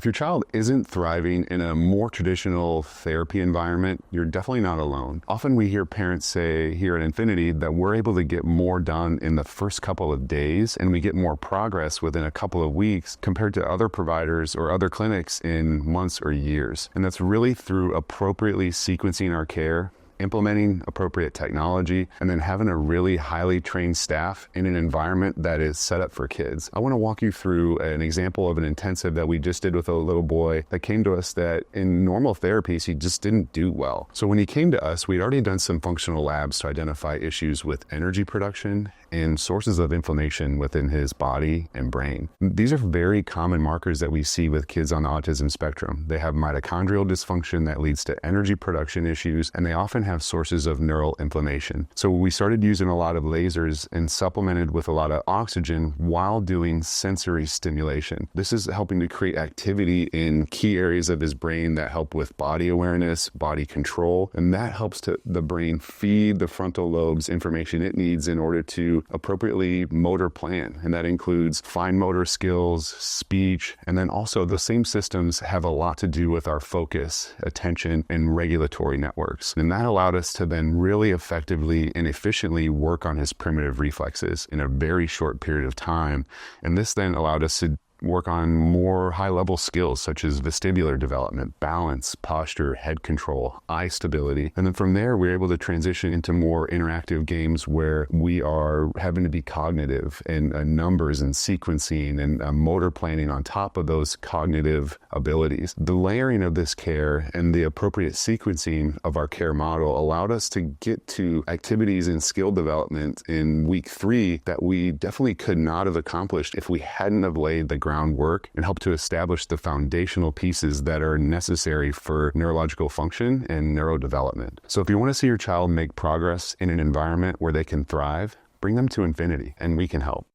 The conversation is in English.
If your child isn't thriving in a more traditional therapy environment, you're definitely not alone. Often we hear parents say here at Infinity that we're able to get more done in the first couple of days, and we get more progress within a couple of weeks compared to other providers or other clinics in months or years. And that's really through appropriately sequencing our care, implementing appropriate technology, and then having a really highly trained staff in an environment that is set up for kids. I want to walk you through an example of an intensive that we just did with a little boy that came to us that in normal therapies, he just didn't do well. So when he came to us, we'd already done some functional labs to identify issues with energy production and sources of inflammation within his body and brain. These are very common markers that we see with kids on the autism spectrum. They have mitochondrial dysfunction that leads to energy production issues, and they often have sources of neural inflammation. So we started using a lot of lasers and supplemented with a lot of oxygen while doing sensory stimulation. This is helping to create activity in key areas of his brain that help with body awareness, body control, and that helps the brain feed the frontal lobes information it needs in order to appropriately motor plan. And that includes fine motor skills, speech, and then also the same systems have a lot to do with our focus, attention, and regulatory networks. And that allowed us to then really effectively and efficiently work on his primitive reflexes in a very short period of time. And this then allowed us to work on more high-level skills such as vestibular development, balance, posture, head control, eye stability. And then from there, we're able to transition into more interactive games where we are having to be cognitive and numbers and sequencing and motor planning on top of those cognitive abilities. The layering of this care and the appropriate sequencing of our care model allowed us to get to activities and skill development in week 3 that we definitely could not have accomplished if we hadn't have laid the groundwork and help to establish the foundational pieces that are necessary for neurological function and neurodevelopment. So if you want to see your child make progress in an environment where they can thrive, bring them to Infinity and we can help.